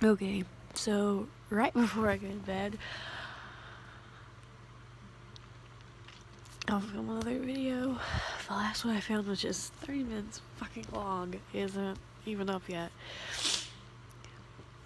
Okay, so right before I go to bed, I'll film another video. The last one I filmed, which is 30 minutes fucking long, isn't even up yet.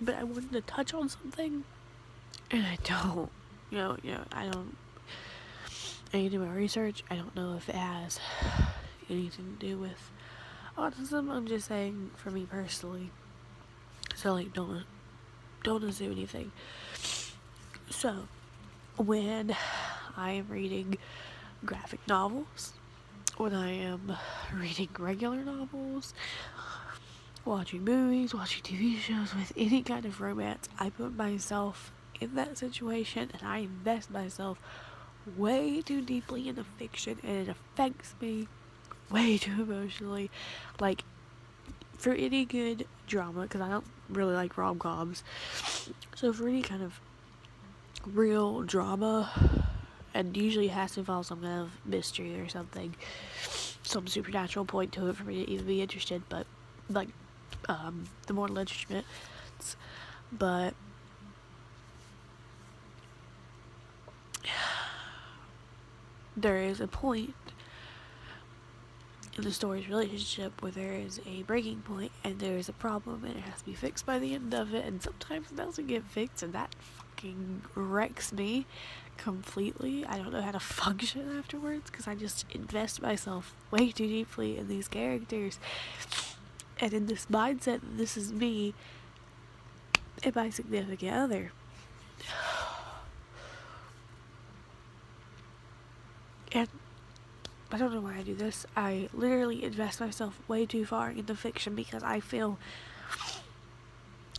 But I wanted to touch on something, and I don't. I don't. I need to do my research. I don't know if it has anything to do with autism. I'm just saying, for me personally. So, like, don't assume anything. So, when I am reading graphic novels, when I am reading regular novels, watching movies, watching TV shows with any kind of romance, I put myself in that situation and I invest myself way too deeply into fiction, and it affects me way too emotionally. Like, for any good drama, because I don't really like rom-coms, so for any kind of real drama, and usually it has to involve some kind of mystery or something, some supernatural point to it for me to even be interested, but like the more legitimate. But there is a point in the story's relationship where there is a breaking point and there is a problem and it has to be fixed by the end of it, and sometimes it doesn't get fixed, and that fucking wrecks me completely. I don't know how to function afterwards because I just invest myself way too deeply in these characters and in this mindset that this is me and my significant other. And I don't know why I do this. I literally invest myself way too far into fiction because I feel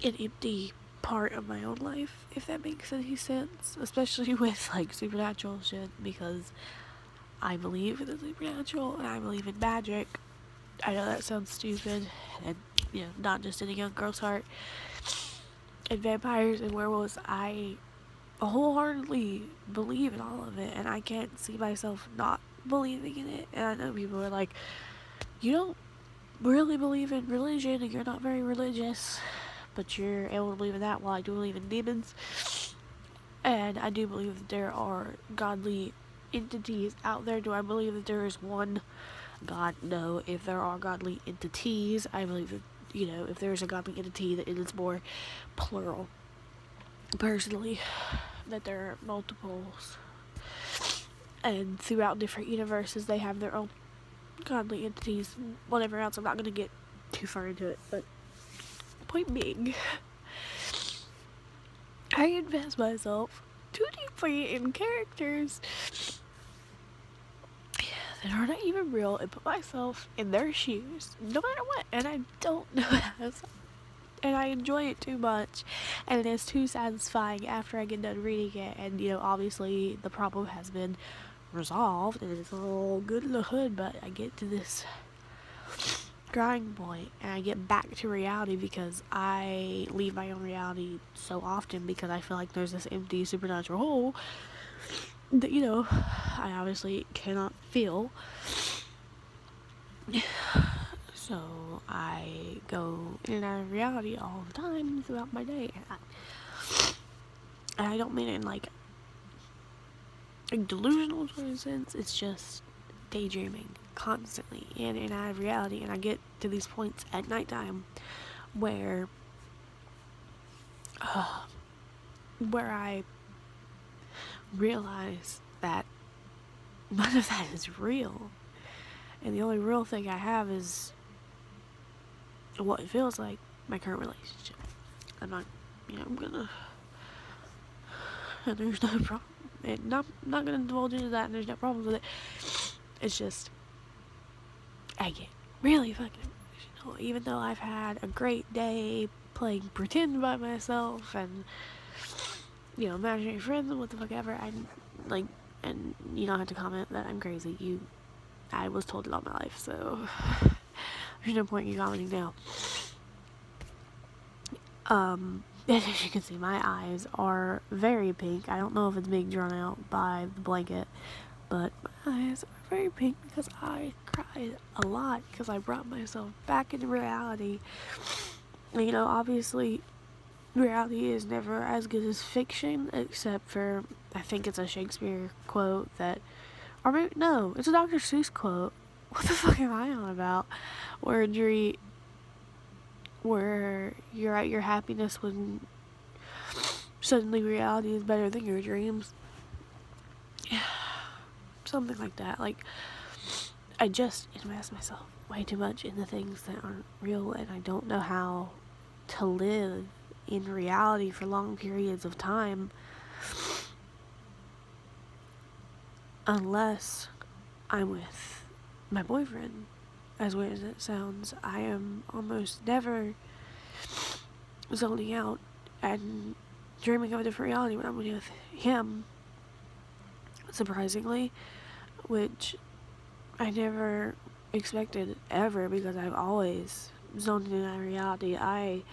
an empty part of my own life, if that makes any sense. Especially with like supernatural shit, because I believe in the supernatural and I believe in magic. I know that sounds stupid, and not just in a young girl's heart. And vampires and werewolves, I wholeheartedly believe in all of it, and I can't see myself not believing in it. And I know people are like, you don't really believe in religion and you're not very religious, but you're able to believe in that. While I do believe in demons, and I do believe that there are godly entities out there. Do I believe that there is one God? No. If there are godly entities, I believe that, if there's a godly entity, that it is more plural. Personally, that there are multiples, and throughout different universes they have their own godly entities, whatever else. I'm not going to get too far into it, but point being, I invest myself too deeply in characters that are not even real and put myself in their shoes, no matter what, and I don't know how to, and I enjoy it too much, and it is too satisfying after I get done reading it, and obviously the problem has been resolved and it's all good in the hood, but I get to this grinding point and I get back to reality because I leave my own reality so often because I feel like there's this empty supernatural hole that I obviously cannot feel. So I go in and out of reality all the time throughout my day, and I don't mean it in like a delusional sort of sense. It's just daydreaming constantly in and out of reality, and I get to these points at nighttime where I realize that none of that is real, and the only real thing I have is what it feels like my current relationship. I'm not, I'm gonna, and there's no problem. And not gonna divulge into that, and there's no problems with it. It's just I get really fucking emotional, even though I've had a great day playing pretend by myself and imaginary friends and what the fuck ever. I like, and you don't have to comment that I'm crazy. I was told it all my life, so there's no point in you commenting now. And as you can see, my eyes are very pink. I don't know if it's being drawn out by the blanket, but my eyes are very pink because I cried a lot because I brought myself back into reality. And, obviously, reality is never as good as fiction, except for, I think it's a Shakespeare quote that, or maybe, no, it's a Dr. Seuss quote. What the fuck am I on about? Where you're at your happiness when suddenly reality is better than your dreams. Something like that. Like, I just invest myself way too much in the things that aren't real, and I don't know how to live in reality for long periods of time unless I'm with my boyfriend. As weird as it sounds, I am almost never zoning out and dreaming of a different reality when I'm with him, surprisingly, which I never expected ever, because I've always zoned in that reality. I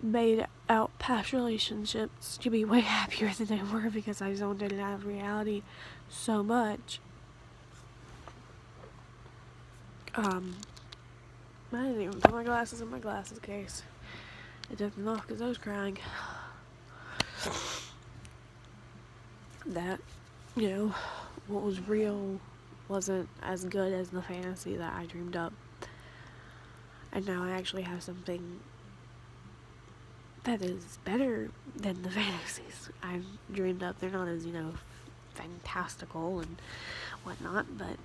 made out past relationships to be way happier than they were because I zoned in out of reality so much. I didn't even put my glasses in my glasses case. I took them off because I was crying. That, what was real wasn't as good as the fantasy that I dreamed up. And now I actually have something that is better than the fantasies I've dreamed up. They're not as, fantastical and whatnot, but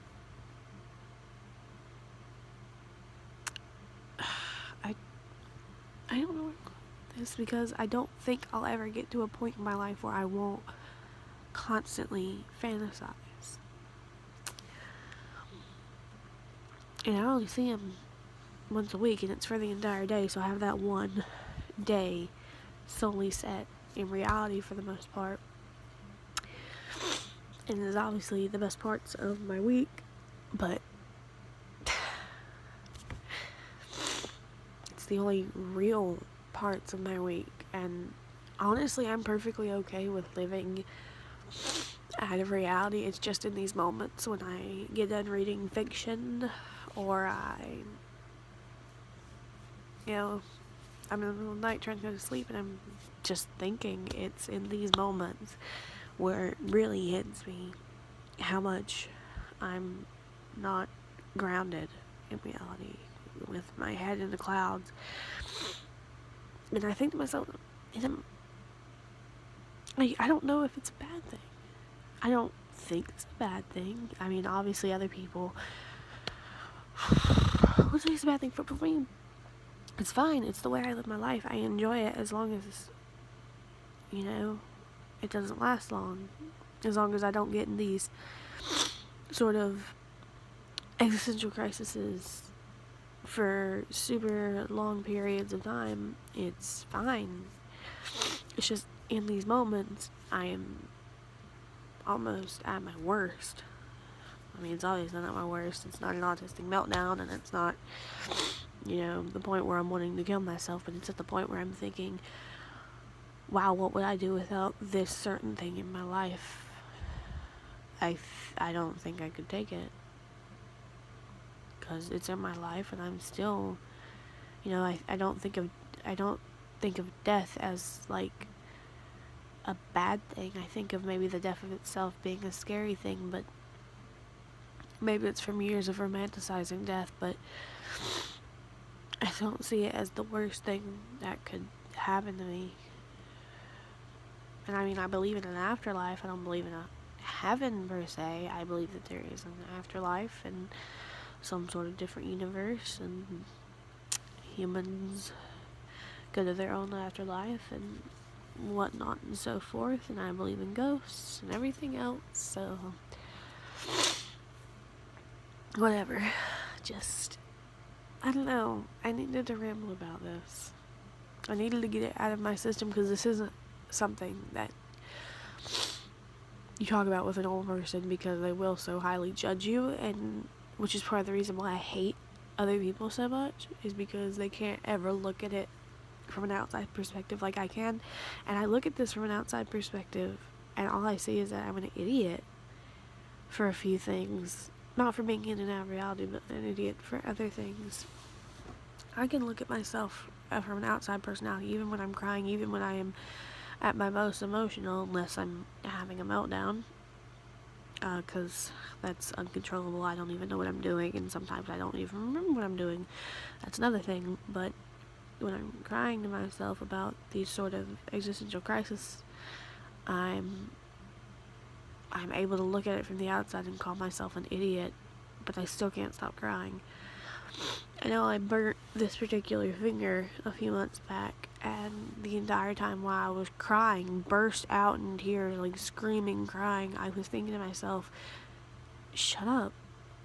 I don't know this, because I don't think I'll ever get to a point in my life where I won't constantly fantasize. And I only see him once a week, and it's for the entire day, so I have that one day solely set in reality for the most part. And it's obviously the best parts of my week, but it's the only real parts of my week. And honestly, I'm perfectly okay with living out of reality. It's just in these moments when I get done reading fiction, or I'm in the middle of the night trying to go to sleep and I'm just thinking. It's in these moments where it really hits me how much I'm not grounded in reality, with my head in the clouds. And I think to myself, I don't know if it's a bad thing. I don't think it's a bad thing. I mean, obviously other people would say it's a bad thing, for me, it's fine. It's the way I live my life. I enjoy it as long as, it doesn't last long. As long as I don't get in these sort of existential crises for super long periods of time, it's fine. It's just in these moments I am almost at my worst. I mean, it's obviously not my worst. It's not an autistic meltdown, and it's not, the point where I'm wanting to kill myself, but it's at the point where I'm thinking, wow, what would I do without this certain thing in my life? I don't think I could take it, because it's in my life, and I'm still, I don't think of death as like a bad thing. I think of maybe the death of itself being a scary thing, but maybe it's from years of romanticizing death, but I don't see it as the worst thing that could happen to me. And I mean, I believe in an afterlife. I don't believe in a heaven per se. I believe that there is an afterlife and some sort of different universe, and humans go to their own afterlife and whatnot and so forth, and I believe in ghosts and everything else, so whatever. Just, I don't know, I needed to ramble about this. I needed to get it out of my system, because this isn't something that you talk about with an old person, because they will so highly judge you, and which is part of the reason why I hate other people so much, is because they can't ever look at it from an outside perspective like I can. And I look at this from an outside perspective, and all I see is that I'm an idiot for a few things. Not for being in and out of reality, but an idiot for other things. I can look at myself from an outside personality, even when I'm crying, even when I am at my most emotional, unless I'm having a meltdown, because that's uncontrollable. I don't even know what I'm doing, and sometimes I don't even remember what I'm doing. That's another thing. But when I'm crying to myself about these sort of existential crises, I'm able to look at it from the outside and call myself an idiot, but I still can't stop crying. I know I burnt this particular finger a few months back, and the entire time while I was crying, burst out in tears, like screaming, crying, I was thinking to myself, shut up,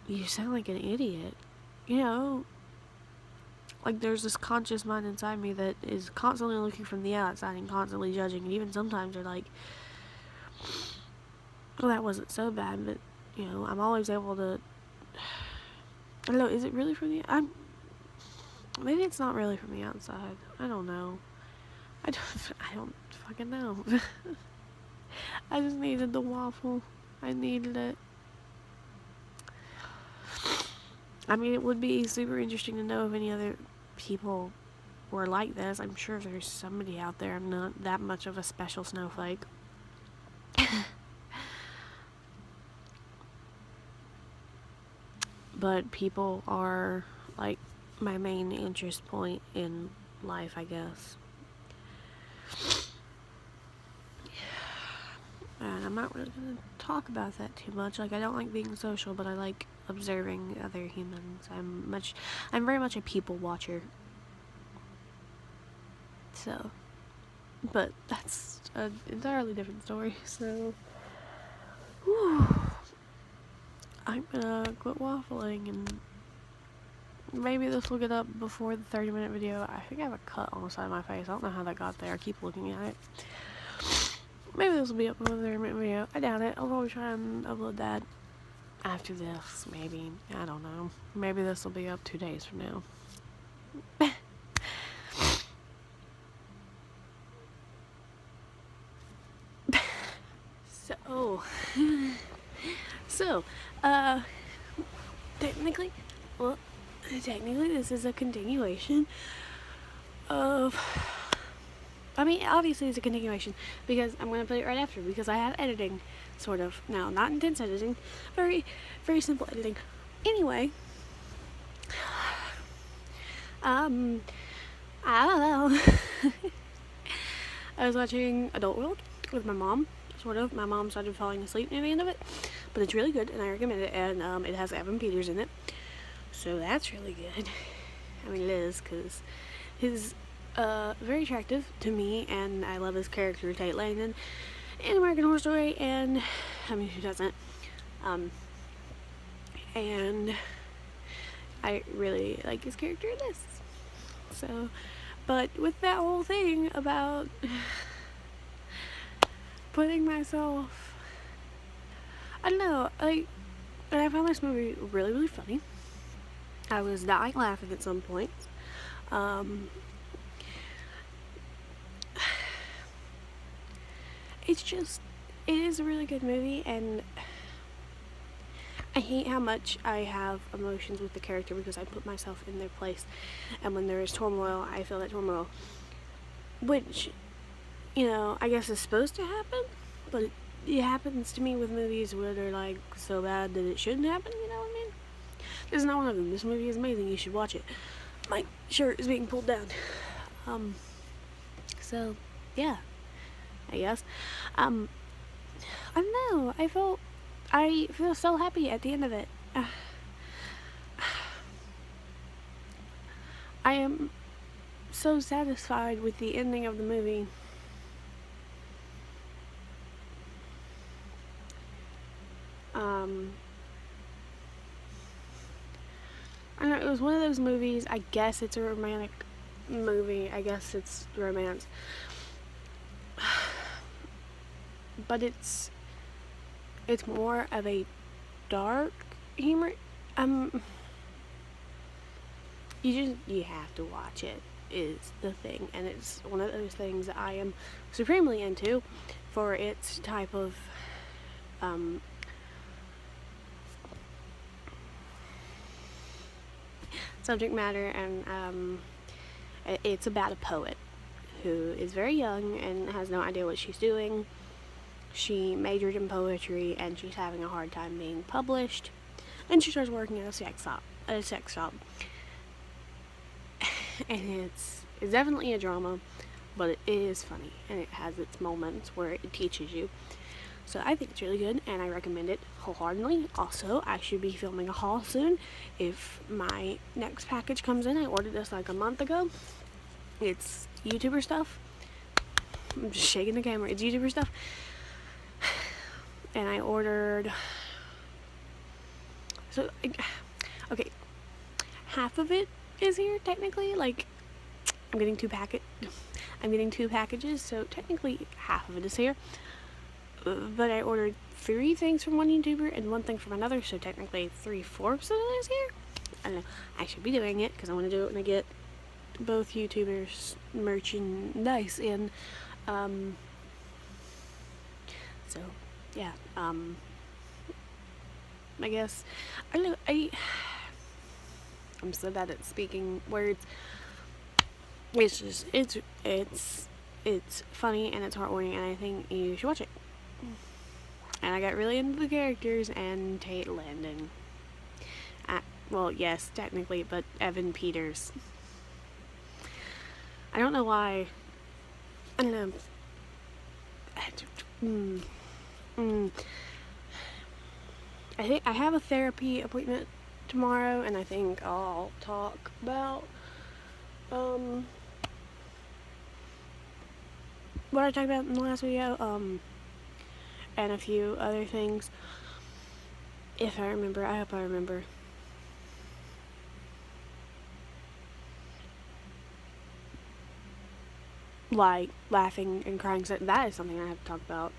you sound like an idiot. You know, like there's this conscious mind inside me that is constantly looking from the outside and constantly judging, and even sometimes they're like, well, that wasn't so bad, but, you know, I'm always able to, I don't know, is it really from the, maybe it's not really from the outside, I don't know, I don't fucking know. I just needed the waffle, I needed it. I mean, it would be super interesting to know if any other people were like this. I'm sure there's somebody out there. I'm not that much of a special snowflake. But people are, like, my main interest point in life, I guess. And I'm not really going to talk about that too much. Like, I don't like being social, but I like observing other humans. I'm very much a people watcher. So, but that's an entirely different story, so, whew. I'm gonna quit waffling, and maybe this will get up before the 30-minute video. I think I have a cut on the side of my face. I don't know how that got there. I keep looking at it. Maybe this will be up before the 30-minute video. I doubt it. I'll probably try and upload that after this, maybe. I don't know. Maybe this will be up 2 days from now. So, technically this is a continuation of, I mean, obviously it's a continuation, because I'm going to put it right after, because I have editing, sort of. Now, not intense editing, very, very simple editing. Anyway, I don't know. I was watching Adult World with my mom, sort of. My mom started falling asleep near the end of it, but it's really good, and I recommend it, and it has Evan Peters in it, so that's really good. I mean, it is, because he's very attractive to me, and I love his character, Tate Langdon, in American Horror Story, and, I mean, who doesn't? And I really like his character in this. So, but with that whole thing about putting myself, I don't know, like, I found this movie really, really funny. I was dying laughing at some points. It is a really good movie, and I hate how much I have emotions with the character, because I put myself in their place, and when there is turmoil, I feel that turmoil, which, you know, I guess is supposed to happen, but it happens to me with movies where they're, like, so bad that it shouldn't happen, you know what I mean? This is not one of them. This movie is amazing. You should watch it. My shirt is being pulled down. So, yeah, I guess. I don't know. I feel so happy at the end of it. I am so satisfied with the ending of the movie. I don't know, it was one of those movies, I guess it's a romantic movie, I guess it's romance. But it's more of a dark humor. You have to watch it, is the thing, and it's one of those things that I am supremely into for its type of subject matter, and It's about a poet who is very young and has no idea what she's doing. She majored in poetry and she's having a hard time being published. And she starts working at a sex shop. And it's definitely a drama, but it is funny and it has its moments where it teaches you. So I think it's really good and I recommend it wholeheartedly. Also, I should be filming a haul soon. If my next package comes in, I ordered this like a month ago. It's YouTuber stuff. I'm just shaking the camera. It's YouTuber stuff. And I ordered... So, okay. Half of it is here, technically. Like, I'm getting two packages, so technically half of it is here. But I ordered 3 things from one YouTuber and 1 thing from another, so technically 3/4 of it is here. I don't know. I should be doing it because I want to do it when I get both YouTubers merchandise in. So yeah. I guess I don't know. I'm so bad at speaking words. It's just it's funny and it's heartwarming, and I think you should watch it. And I got really into the characters and Tate Landon. Well, yes, technically, but Evan Peters. I don't know why. I don't know. I think I have a therapy appointment tomorrow, and I think I'll talk about what I talked about in the last video, and a few other things. If I remember, I hope I remember. Like laughing and crying. That is something I have to talk about.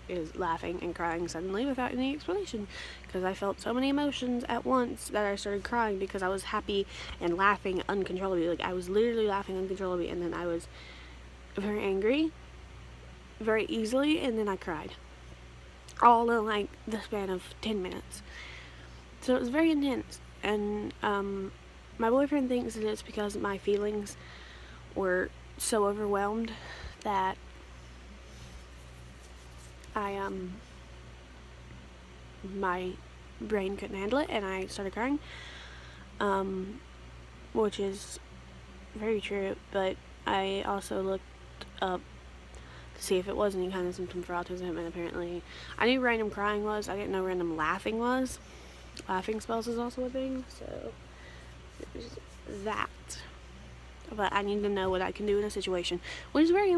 Is laughing and crying suddenly without any explanation, because I felt so many emotions at once that I started crying because I was happy and laughing uncontrollably. Like I was literally laughing uncontrollably, and then I was very angry very easily, and then I cried. All in like the span of 10 minutes. So it was very intense, and my boyfriend thinks that it's because my feelings were so overwhelmed that my brain couldn't handle it and I started crying, which is very true, but I also looked up to see if it was any kind of symptom for autism, and apparently I knew random crying was. I didn't know random laughing was. Laughing spells is also a thing, so there's that. But I need to know what I can do in a situation, which is very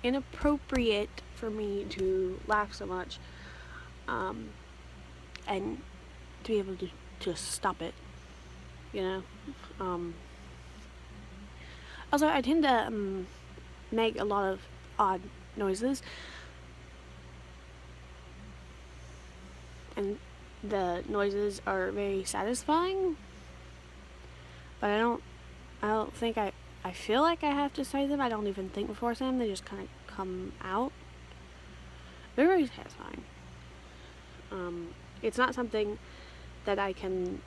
inappropriate for me to laugh so much, and to be able to just stop it, you know. Also, I tend to make a lot of odd noises, and the noises are very satisfying, but I don't think I feel like I have to say them. I don't even think before I say them. They just kind of come out. They're very satisfying. It's not something that I can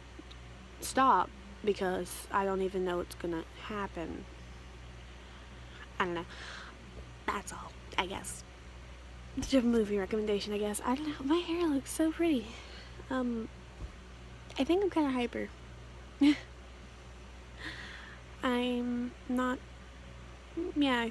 stop because I don't even know it's gonna happen. I don't know. That's all, I guess. It's just a movie recommendation, I guess. I don't know. My hair looks so pretty. I think I'm kind of hyper. I'm not. Yeah.